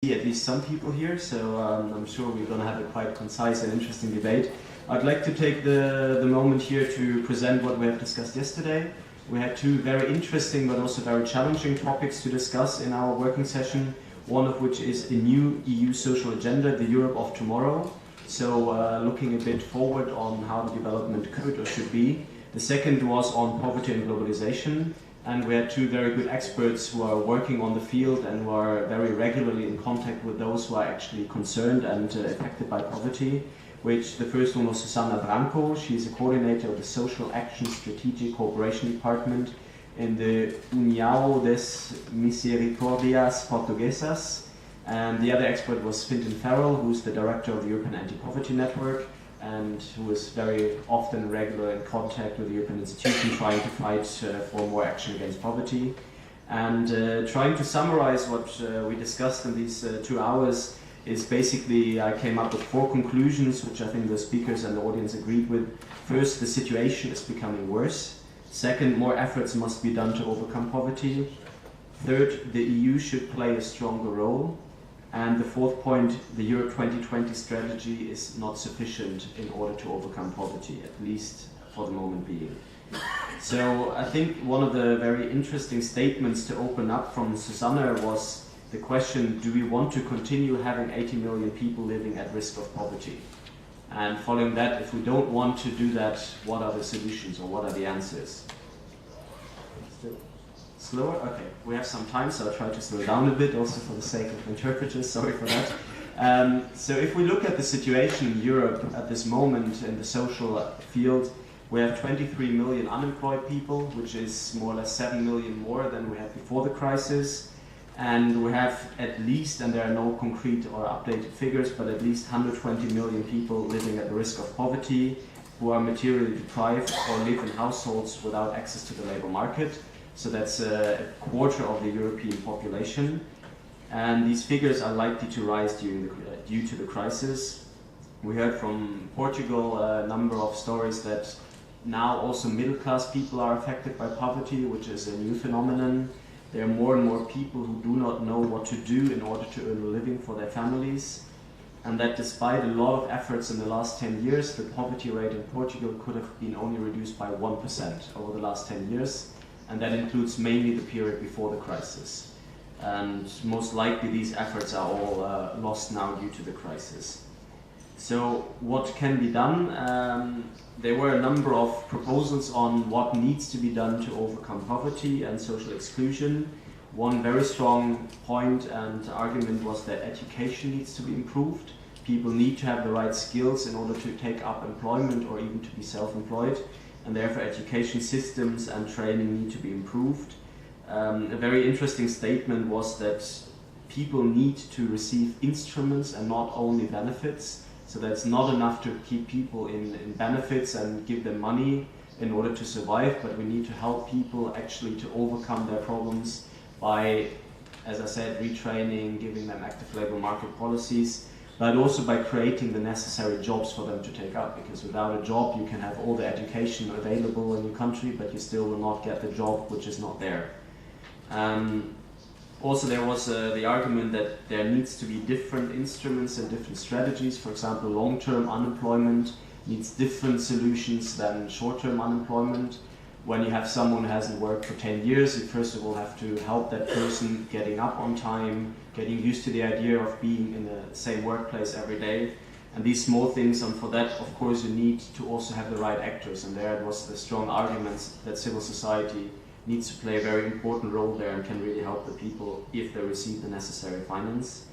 at least some people here, so I'm sure we're going to have a quite concise and interesting debate. I'd like to take the moment here to present what we have discussed yesterday. We had two very interesting but also very challenging topics to discuss in our working session, one of which is the new EU social agenda, the Europe of tomorrow. So looking a bit forward on how the development could or should be. The second was on poverty and globalization. And we had two very good experts who are working on the field and who are very regularly in contact with those who are actually concerned and affected by poverty. Which the first one was Susana Branco. She's a coordinator of the Social Action Strategic Cooperation Department in the União das Misericordias Portuguesas. And the other expert was Fintan Farrell, who's the director of the European Anti-Poverty Network and who is very often regular in contact with the European institution trying to fight for more action against poverty. And trying to summarize what we discussed in these 2 hours is basically I came up with 4 conclusions which I think the speakers and the audience agreed with. First, the situation is becoming worse. Second, more efforts must be done to overcome poverty. Third, the EU should play a stronger role. And the fourth point, the Europe 2020 strategy is not sufficient in order to overcome poverty, at least for the moment being. So I think one of the very interesting statements to open up from Susanna was the question, do we want to continue having 80 million people living at risk of poverty? And following that, if we don't want to do that, what are the solutions or what are the answers? Slower? Okay, we have some time, so I'll try to slow down a bit, also for the sake of interpreters, sorry for that. So if we look at the situation in Europe at this moment in the social field, we have 23 million unemployed people, which is more or less 7 million more than we had before the crisis. And we have at least, and there are no concrete or updated figures, but at least 120 million people living at the risk of poverty, who are materially deprived or live in households without access to the labor market. So that's a quarter of the European population. And these figures are likely to rise due to the crisis. We heard from Portugal a number of stories that now also middle-class people are affected by poverty, which is a new phenomenon. There are more and more people who do not know what to do in order to earn a living for their families. And that despite a lot of efforts in the last 10 years, the poverty rate in Portugal could have been only reduced by 1% over the last 10 years. And that includes mainly the period before the crisis. And most likely these efforts are all lost now due to the crisis. So what can be done? There were a number of proposals on what needs to be done to overcome poverty and social exclusion. One very strong point and argument was that education needs to be improved. People need to have the right skills in order to take up employment or even to be self-employed. And therefore education systems and training need to be improved. A very interesting statement was that people need to receive instruments and not only benefits. So that's not enough to keep people in benefits and give them money in order to survive, but we need to help people actually to overcome their problems by, as I said, retraining, giving them active labor market policies, but also by creating the necessary jobs for them to take up, because without a job you can have all the education available in your country, but you still will not get the job which is not there. Also there was the argument that there needs to be different instruments and different strategies. For example, long-term unemployment needs different solutions than short-term unemployment. When you have someone who hasn't worked for 10 years, you first of all have to help that person getting up on time, getting used to the idea of being in the same workplace every day. And these small things, and for that, of course, you need to also have the right actors. And there it was the strong arguments that civil society needs to play a very important role there and can really help the people if they receive the necessary finance.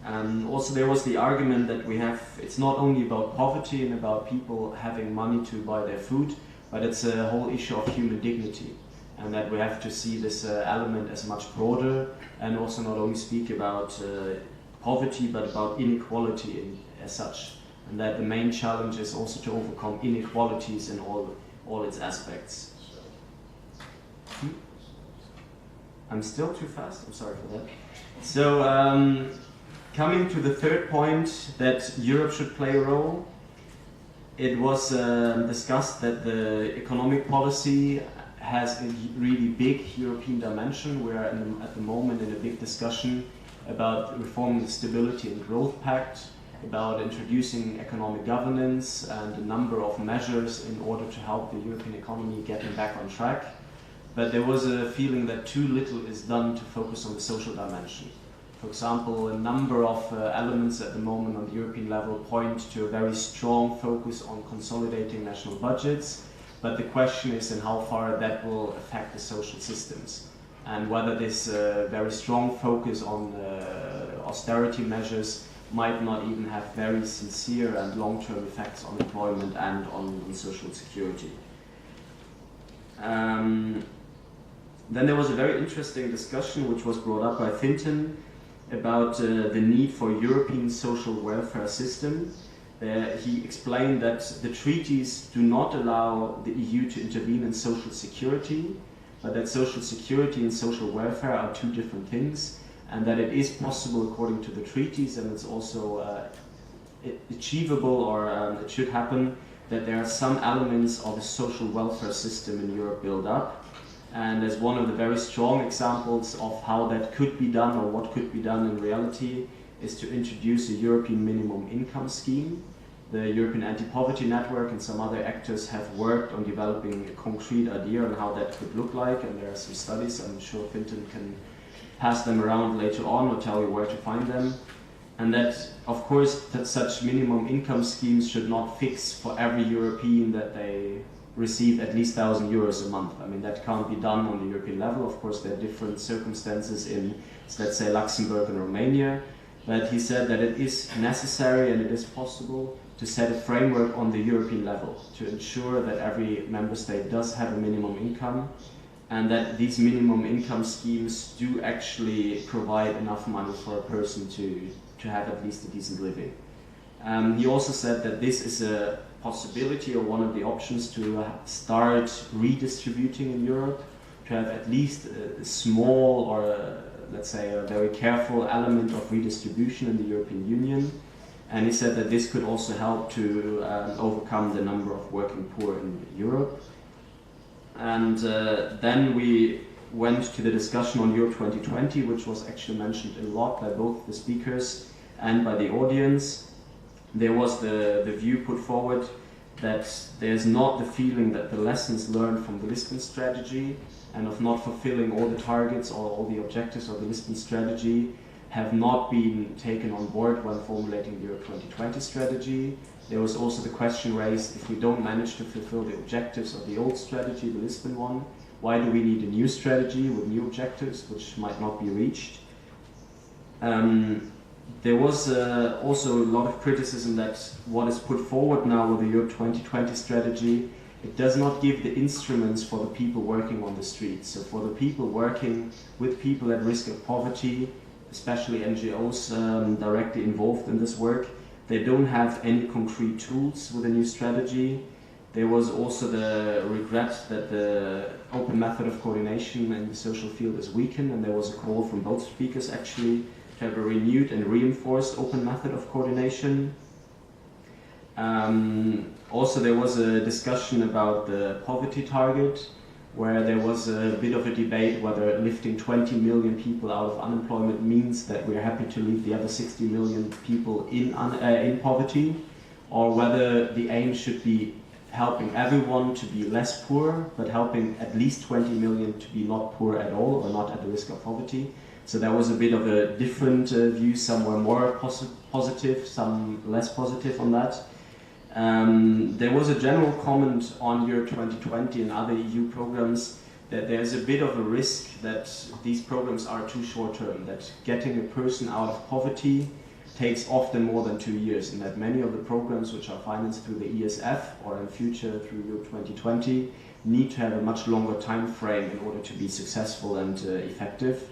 Also there was the argument that we have, it's not only about poverty and about people having money to buy their food, but it's a whole issue of human dignity, and that we have to see this element as much broader and also not only speak about poverty but about inequality as such, and that the main challenge is also to overcome inequalities in all its aspects. I'm still too fast? I'm sorry for that. So coming to the third point, that Europe should play a role. It was discussed that the economic policy has a really big European dimension. We are at the moment in a big discussion about reforming the Stability and Growth Pact, about introducing economic governance and a number of measures in order to help the European economy getting back on track. But there was a feeling that too little is done to focus on the social dimension. For example, a number of elements at the moment on the European level point to a very strong focus on consolidating national budgets, but the question is in how far that will affect the social systems, and whether this very strong focus on austerity measures might not even have very sincere and long-term effects on employment and on social security. Then there was a very interesting discussion which was brought up by Fintan about the need for a European social welfare system. He explained that the treaties do not allow the EU to intervene in social security, but that social security and social welfare are two different things, and that it is possible according to the treaties, and it's also achievable, or it should happen, that there are some elements of a social welfare system in Europe built up. And as one of the very strong examples of how that could be done, or what could be done in reality, is to introduce a European minimum income scheme. The European Anti-Poverty Network and some other actors have worked on developing a concrete idea on how that could look like, and there are some studies. I'm sure Fintan can pass them around later on or tell you where to find them. And that, of course, that such minimum income schemes should not fix for every European that they receive at least €1,000 a month. I mean, that can't be done on the European level. Of course, there are different circumstances in, let's say, Luxembourg and Romania. But he said that it is necessary and it is possible to set a framework on the European level to ensure that every member state does have a minimum income, and that these minimum income schemes do actually provide enough money for a person to have at least a decent living. He also said that this is a possibility, or one of the options, to start redistributing in Europe, to have at least a small, or let's say a very careful element of redistribution in the European Union. And he said that this could also help to overcome the number of working poor in Europe. And then we went to the discussion on Europe 2020, which was actually mentioned a lot by both the speakers and by the audience. There was the view put forward that there's not the feeling that the lessons learned from the Lisbon strategy and of not fulfilling all the targets or all the objectives of the Lisbon strategy have not been taken on board when formulating the Europe 2020 strategy. There was also the question raised, if we don't manage to fulfill the objectives of the old strategy, the Lisbon one, why do we need a new strategy with new objectives which might not be reached? There was also a lot of criticism that what is put forward now with the Europe 2020 strategy, it does not give the instruments for the people working on the streets. So for the people working with people at risk of poverty, especially NGOs directly involved in this work, they don't have any concrete tools with a new strategy. There was also the regret that the open method of coordination in the social field is weakened, and there was a call from both speakers actually to have a renewed and reinforced open method of coordination. Also, there was a discussion about the poverty target, where there was a bit of a debate whether lifting 20 million people out of unemployment means that we're happy to leave the other 60 million people in poverty, or whether the aim should be helping everyone to be less poor, but helping at least 20 million to be not poor at all or not at the risk of poverty. So there was a bit of a different view, some were more positive, some less positive on that. There was a general comment on Europe 2020 and other EU programs that there's a bit of a risk that these programs are too short-term, that getting a person out of poverty takes often more than 2 years, and that many of the programs which are financed through the ESF or in future through Europe 2020 need to have a much longer time frame in order to be successful and effective.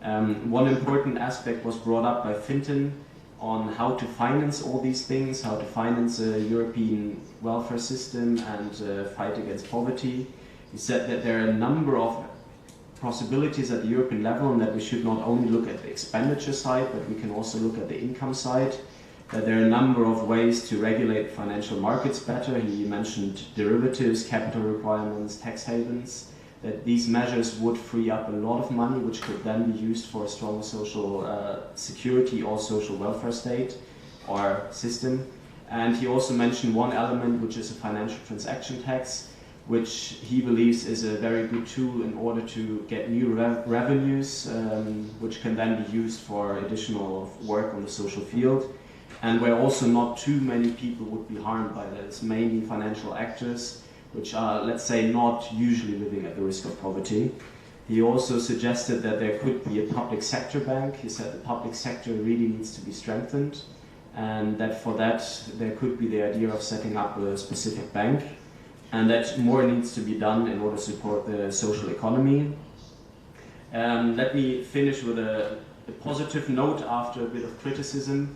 One important aspect was brought up by Fintan on how to finance all these things, how to finance a European welfare system and fight against poverty. He said that there are a number of possibilities at the European level, and that we should not only look at the expenditure side, but we can also look at the income side. That there are a number of ways to regulate financial markets better. He mentioned derivatives, capital requirements, tax havens. that these measures would free up a lot of money, which could then be used for a stronger social security or social welfare state or system. And he also mentioned one element, which is a financial transaction tax, which he believes is a very good tool in order to get new revenues, which can then be used for additional work on the social field, and where also not too many people would be harmed by this, mainly financial actors, which are, let's say, not usually living at the risk of poverty. He also suggested that there could be a public sector bank. He said the public sector really needs to be strengthened, and that for that there could be the idea of setting up a specific bank, and that more needs to be done in order to support the social economy. Let me finish with a positive note after a bit of criticism.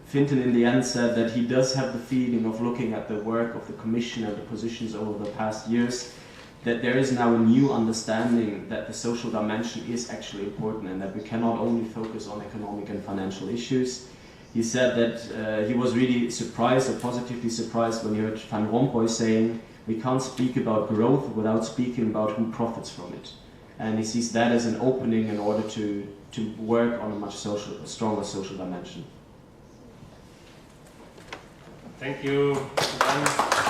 Fintan in the end said that he does have the feeling of looking at the work of the Commission and the positions over the past years, that there is now a new understanding that the social dimension is actually important and that we cannot only focus on economic and financial issues. He said that he was really surprised, or positively surprised, when he heard Van Rompuy saying we can't speak about growth without speaking about who profits from it. And he sees that as an opening in order to work on a much stronger social dimension. Thank you, Jan.